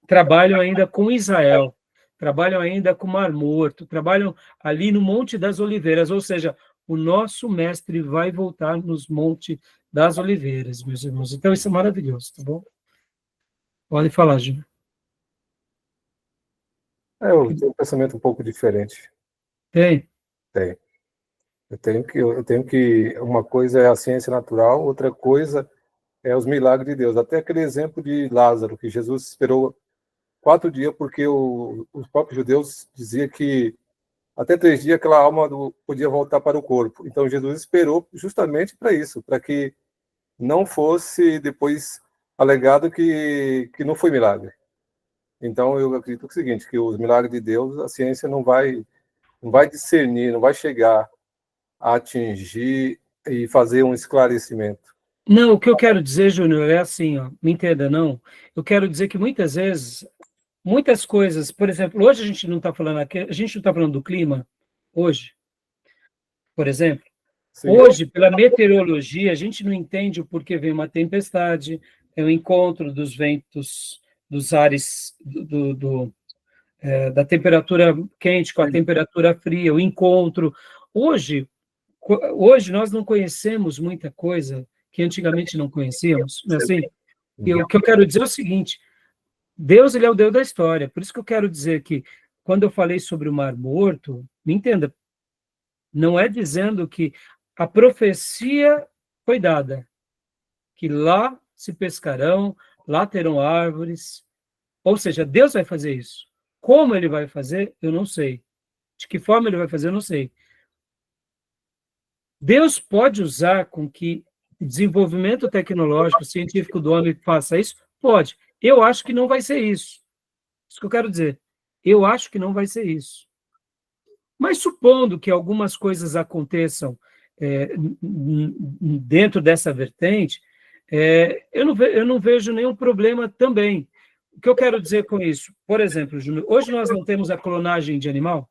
S1: trabalham ainda com Israel, trabalham ainda com o Mar Morto, trabalham ali no Monte das Oliveiras, ou seja, o nosso mestre vai voltar nos Montes das Oliveiras, meus irmãos. Então, isso é maravilhoso, tá bom? Pode falar, Júnior.
S4: Eu tenho um pensamento um pouco diferente.
S1: Tem?
S4: Tem. Eu tenho que uma coisa é a ciência natural, outra coisa é os milagres de Deus. Até aquele exemplo de Lázaro, que Jesus esperou 4 dias, porque os próprios judeus diziam que até 3 dias aquela alma podia voltar para o corpo. Então Jesus esperou justamente para isso, para que não fosse depois alegado que não foi milagre. Então eu acredito que é o seguinte, que os milagres de Deus, a ciência não vai discernir, não vai chegar a atingir e fazer um esclarecimento.
S1: Não, o que eu quero dizer, Júnior, é assim, ó, me entenda, não. Eu quero dizer que muitas vezes, muitas coisas, por exemplo, hoje a gente não está falando aqui, a gente não está falando do clima, hoje, por exemplo.
S4: Sim.
S1: Hoje, pela meteorologia, a gente não entende o porquê vem uma tempestade, é o encontro dos ventos, dos ares, da temperatura quente com a temperatura fria, o encontro. Hoje nós não conhecemos muita coisa que antigamente não conhecíamos, não é assim? E o que eu quero dizer é o seguinte, Deus, ele é o Deus da história, por isso que eu quero dizer que, quando eu falei sobre o Mar Morto, me entenda, não é dizendo que a profecia foi dada, que lá se pescarão, lá terão árvores, ou seja, Deus vai fazer isso. Como ele vai fazer, eu não sei. De que forma ele vai fazer, eu não sei. Deus pode usar com que o desenvolvimento tecnológico, científico do homem faça isso? Pode. Eu acho que não vai ser isso. Isso que eu quero dizer. Eu acho que não vai ser isso. Mas supondo que algumas coisas aconteçam dentro dessa vertente, eu não vejo nenhum problema também. O que eu quero dizer com isso? Por exemplo, Júnior, hoje nós não temos a clonagem de animal?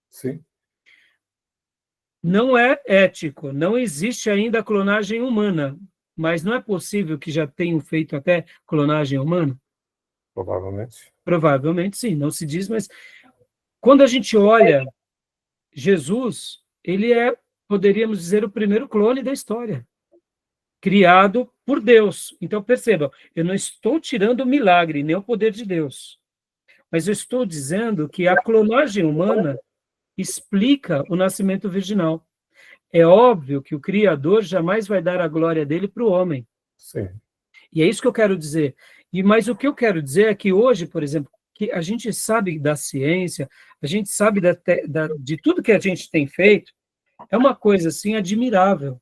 S4: Sim.
S1: Não é ético, não existe ainda a clonagem humana, mas não é possível que já tenham feito até clonagem humana?
S4: Provavelmente.
S1: Provavelmente sim, não se diz, mas quando a gente olha Jesus, ele é, poderíamos dizer, o primeiro clone da história, criado por Deus. Então, percebam, eu não estou tirando o milagre, nem o poder de Deus, mas eu estou dizendo que a clonagem humana explica o nascimento virginal. É óbvio que o Criador jamais vai dar a glória dele para o homem.
S4: Sim.
S1: E é isso que eu quero dizer. Mas o que eu quero dizer é que hoje, por exemplo, que a gente sabe da ciência, a gente sabe de tudo que a gente tem feito, é uma coisa assim admirável.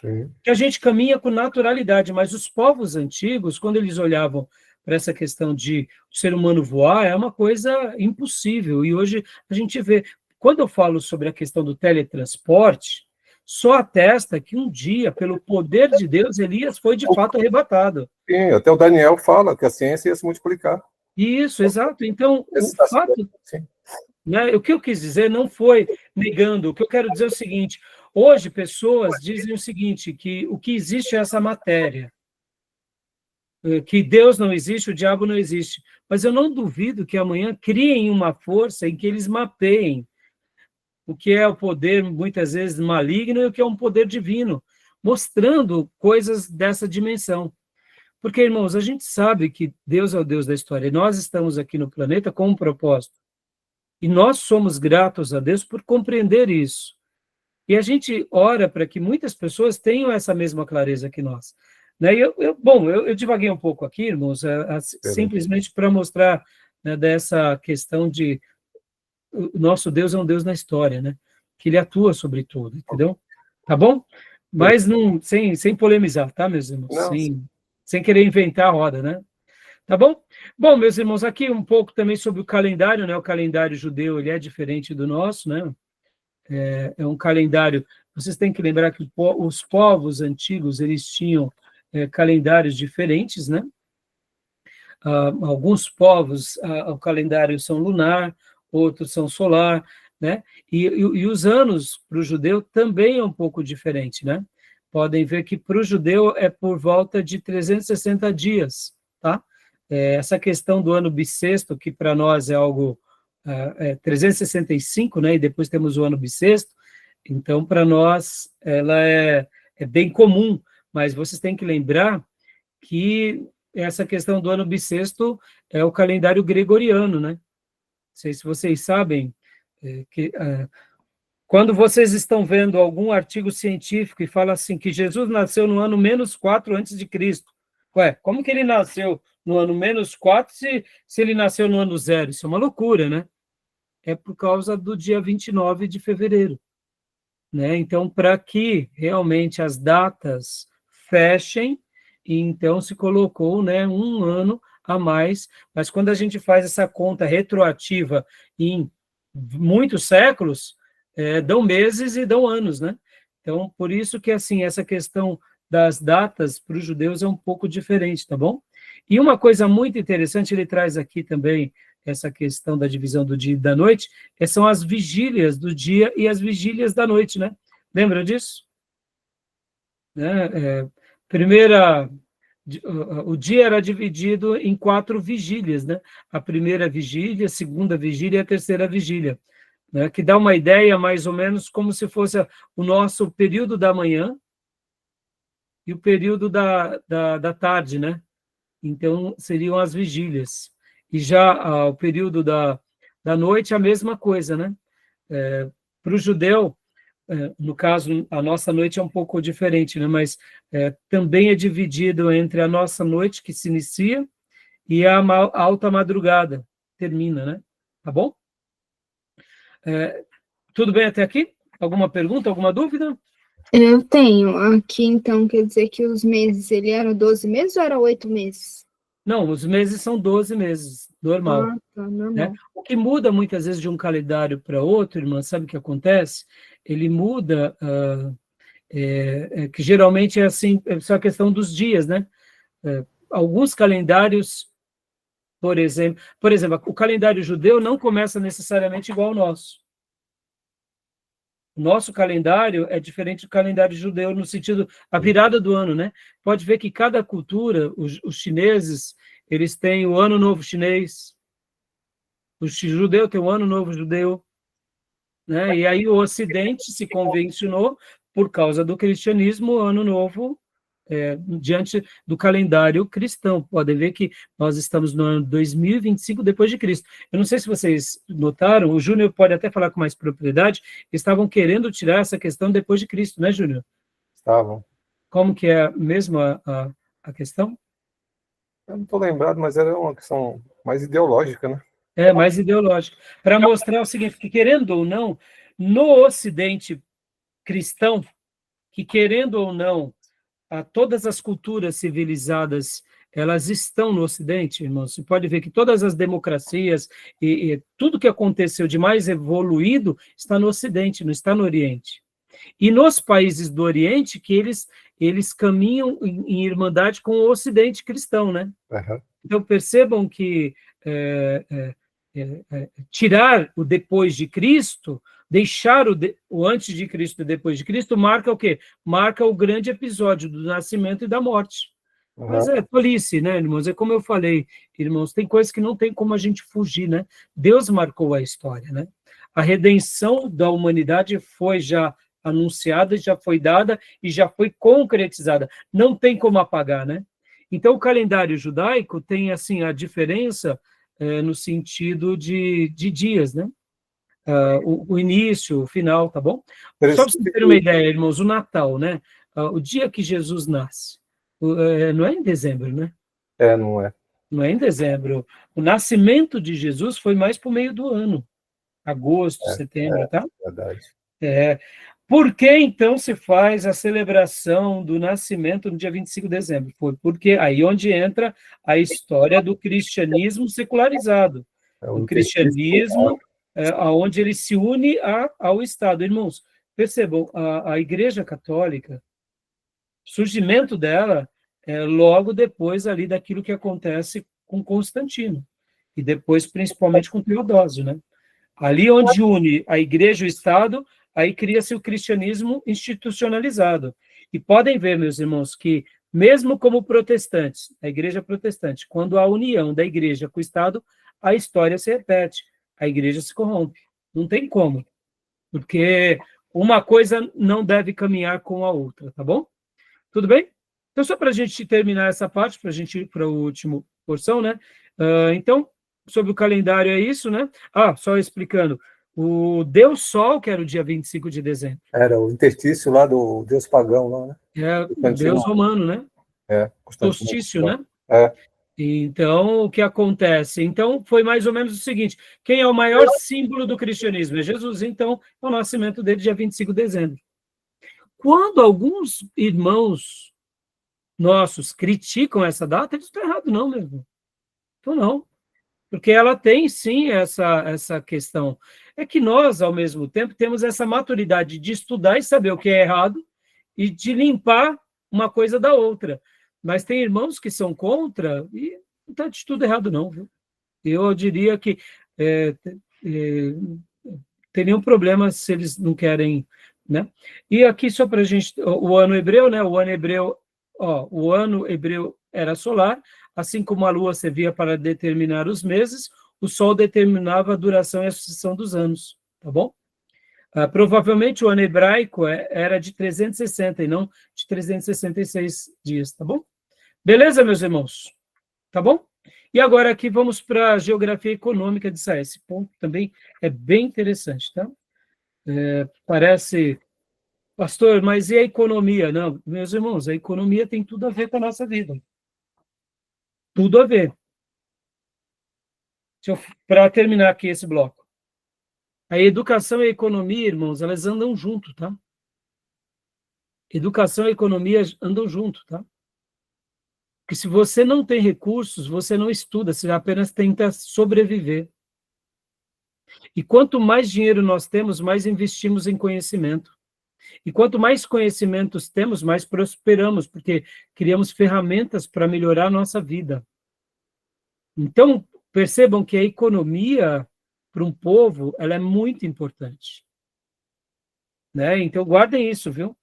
S4: Sim.
S1: Que a gente caminha com naturalidade, mas os povos antigos, quando eles olhavam para essa questão de o ser humano voar, é uma coisa impossível. E hoje a gente vê, quando eu falo sobre a questão do teletransporte, só atesta que um dia, pelo poder de Deus, Elias foi de fato arrebatado.
S4: Sim, até o Daniel fala que a ciência ia se multiplicar.
S1: Isso, exato. Então, o fato, né, o que eu quis dizer não foi negando, o que eu quero dizer é o seguinte, hoje pessoas dizem o seguinte, que o que existe é essa matéria, que Deus não existe, o diabo não existe, mas eu não duvido que amanhã criem uma força em que eles mapeiem o que é o poder, muitas vezes, maligno e o que é um poder divino, mostrando coisas dessa dimensão. Porque, irmãos, a gente sabe que Deus é o Deus da história, e nós estamos aqui no planeta com um propósito. E nós somos gratos a Deus por compreender isso. E a gente ora para que muitas pessoas tenham essa mesma clareza que nós. Né? Eu divaguei um pouco aqui, irmãos, simplesmente para mostrar, né, dessa questão de o nosso Deus é um Deus na história, né? Que ele atua sobre tudo, entendeu? Tá bom? Mas não, sem polemizar, tá, meus irmãos? Sem querer inventar a roda, né? Tá bom? Bom, meus irmãos, aqui um pouco também sobre o calendário, né? O calendário judeu, ele é diferente do nosso, né? É um calendário... Vocês têm que lembrar que os povos antigos, eles tinham calendários diferentes, né? Alguns povos, o calendário são lunar, outros são solar, né? E os anos para o judeu também é um pouco diferente, né? Podem ver que para o judeu é por volta de 360 dias, tá? Essa questão do ano bissexto, que para nós é algo 365, né? E depois temos o ano bissexto, então para nós ela é bem comum, mas vocês têm que lembrar que essa questão do ano bissexto é o calendário gregoriano, né? Não sei se vocês sabem quando vocês estão vendo algum artigo científico e fala assim que Jesus nasceu no ano -4 antes de Cristo. Ué, como que ele nasceu no ano -4 se ele nasceu no ano 0? Isso é uma loucura, né? É por causa do dia 29 de fevereiro. Né? Então, para que realmente as datas fechem, e então se colocou, né, um ano a mais, mas quando a gente faz essa conta retroativa em muitos séculos, dão meses e dão anos, né? Então, por isso que, assim, essa questão das datas para os judeus é um pouco diferente, tá bom? E uma coisa muito interessante, ele traz aqui também essa questão da divisão do dia e da noite, são as vigílias do dia e as vigílias da noite, né? Lembra disso? Né? O dia era dividido em 4 vigílias, né? A primeira vigília, a segunda vigília e a terceira vigília, né? Que dá uma ideia mais ou menos como se fosse o nosso período da manhã e o período da tarde, né? Então, seriam as vigílias. E já o período da noite, a mesma coisa, né? Para o judeu, no caso, a nossa noite é um pouco diferente, né? Mas também é dividido entre a nossa noite, que se inicia, e a alta madrugada, termina, né? Tá bom? Tudo bem até aqui? Alguma pergunta, alguma dúvida?
S2: Eu tenho. Aqui, então, quer dizer que os meses, ele eram 12 meses ou eram 8 meses?
S1: Não, os meses são 12 meses, normal.
S2: Ah, tá, normal.
S1: Né? O que muda muitas vezes de um calendário para outro, irmã, sabe o que acontece? Ele muda, que geralmente é assim, é só a questão dos dias, né? Alguns calendários, por exemplo, o calendário judeu não começa necessariamente igual ao nosso. O nosso calendário é diferente do calendário judeu no sentido, a virada do ano, né? Pode ver que cada cultura, os chineses, eles têm o Ano Novo Chinês, o judeu tem o Ano Novo Judeu, né? E aí o Ocidente se convencionou, por causa do cristianismo, o Ano Novo, diante do calendário cristão. Podem ver que nós estamos no ano 2025 depois de Cristo. Eu não sei se vocês notaram, o Júnior pode até falar com mais propriedade, estavam querendo tirar essa questão depois de Cristo, né, Júnior?
S4: Estavam.
S1: Como que é mesmo a questão?
S4: Eu não estou lembrado, mas era uma questão mais ideológica, né?
S1: É, mais ideológico. Para mostrar o seguinte, que querendo ou não, no Ocidente cristão, que querendo ou não, todas as culturas civilizadas, elas estão no Ocidente, irmãos. Você pode ver que todas as democracias e tudo que aconteceu de mais evoluído está no Ocidente, não está no Oriente. E nos países do Oriente, que eles caminham em irmandade com o Ocidente cristão, né?
S4: Uhum.
S1: Então, percebam que tirar o depois de Cristo, deixar o antes de Cristo e depois de Cristo, marca o quê? Marca o grande episódio do nascimento e da morte.
S4: Uhum.
S1: Mas é tolice, né, irmãos? É como eu falei, irmãos, tem coisas que não tem como a gente fugir, né? Deus marcou a história, né? A redenção da humanidade foi já anunciada, já foi dada e já foi concretizada. Não tem como apagar, né? Então, o calendário judaico tem, assim, a diferença no sentido de dias, né? O início, o final, tá bom? Só para vocês terem uma ideia, irmãos, o Natal, né? O dia que Jesus nasce, não é em dezembro, né?
S4: Não é.
S1: Não é em dezembro. O nascimento de Jesus foi mais para o meio do ano, agosto, setembro, tá?
S4: Verdade.
S1: Por que, então, se faz a celebração do nascimento no dia 25 de dezembro? Foi porque aí onde entra a história do cristianismo secularizado. O cristianismo, onde ele se une ao Estado. Irmãos, percebam, a Igreja Católica, o surgimento dela é logo depois ali daquilo que acontece com Constantino, e depois principalmente com Teodósio, né? Ali onde une a Igreja e o Estado, aí cria-se o cristianismo institucionalizado. E podem ver, meus irmãos, que mesmo como protestantes, a Igreja protestante, quando há união da Igreja com o Estado, a história se repete, a Igreja se corrompe. Não tem como, porque uma coisa não deve caminhar com a outra, tá bom? Tudo bem? Então, só para a gente terminar essa parte, para a gente ir para a última porção, né? Então, sobre o calendário é isso, né? Só explicando. O Deus Sol, que era o dia 25 de dezembro.
S4: Era o interstício lá do Deus pagão, lá, né?
S1: É o Deus romano, né? Solstício, né? Então, o que acontece? Então, foi mais ou menos o seguinte: quem é o maior símbolo do cristianismo? É Jesus. Então, o nascimento dele, dia 25 de dezembro. Quando alguns irmãos nossos criticam essa data, eles estão errados, não, mesmo. Então, não. Porque ela tem, sim, essa questão. É que nós, ao mesmo tempo, temos essa maturidade de estudar e saber o que é errado e de limpar uma coisa da outra. Mas tem irmãos que são contra e não está de tudo errado, não, viu? Eu diria que tem nenhum problema se eles não querem, né? E aqui, só para a gente, o ano hebreu, né? O ano hebreu era solar, assim como a lua servia para determinar os meses, o sol determinava a duração e a sucessão dos anos, tá bom? Provavelmente o ano hebraico era de 360 e não de 366 dias, tá bom? Beleza, meus irmãos? Tá bom? E agora aqui vamos para a geografia econômica de Israel. Esse ponto também é bem interessante, tá? Parece, pastor, mas e a economia? Não, meus irmãos, a economia tem tudo a ver com a nossa vida. Tudo a ver. Para terminar aqui esse bloco. A educação e a economia, irmãos, elas andam junto, tá? Educação e economia andam junto, tá? Porque se você não tem recursos, você não estuda, você apenas tenta sobreviver. E quanto mais dinheiro nós temos, mais investimos em conhecimento. E quanto mais conhecimentos temos, mais prosperamos, porque criamos ferramentas para melhorar a nossa vida. Então, percebam que a economia, para um povo, ela é muito importante. Né? Então, guardem isso, viu?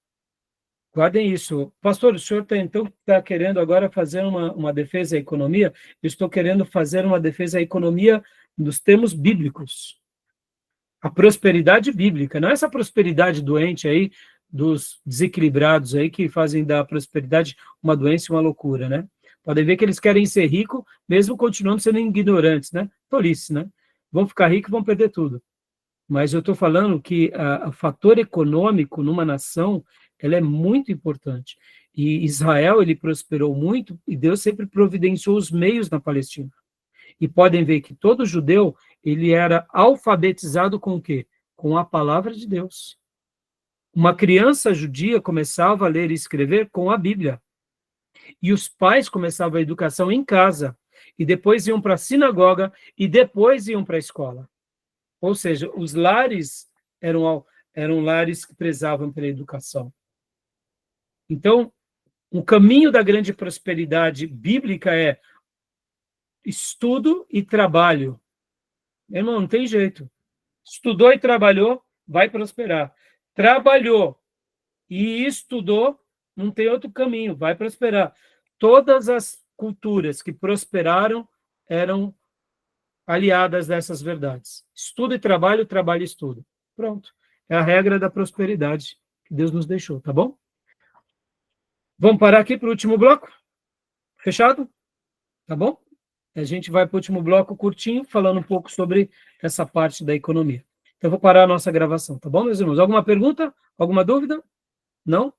S1: Guardem isso. Pastor, o senhor está querendo agora fazer uma defesa à economia? Eu estou querendo fazer uma defesa à economia nos termos bíblicos. A prosperidade bíblica, não essa prosperidade doente aí, dos desequilibrados aí, que fazem da prosperidade uma doença e uma loucura, né? Podem ver que eles querem ser ricos, mesmo continuando sendo ignorantes, né? Tolice, né? Vão ficar ricos e vão perder tudo. Mas eu estou falando que o fator econômico numa nação, ela é muito importante. E Israel, ele prosperou muito, e Deus sempre providenciou os meios na Palestina. E podem ver que todo judeu, ele era alfabetizado com o quê? Com a palavra de Deus. Uma criança judia começava a ler e escrever com a Bíblia. E os pais começavam a educação em casa, e depois iam para a sinagoga, e depois iam para a escola. Ou seja, os lares eram lares que prezavam pela educação. Então, o caminho da grande prosperidade bíblica é estudo e trabalho. Irmão, não tem jeito. Estudou e trabalhou, vai prosperar. Trabalhou e estudou, não tem outro caminho, vai prosperar. Todas as culturas que prosperaram eram aliadas dessas verdades. Estudo e trabalho, trabalho e estudo. Pronto. É a regra da prosperidade que Deus nos deixou, tá bom? Vamos parar aqui para o último bloco? Fechado? Tá bom? A gente vai para o último bloco curtinho, falando um pouco sobre essa parte da economia. Então, eu vou parar a nossa gravação, tá bom, meus irmãos? Alguma pergunta? Alguma dúvida? Não?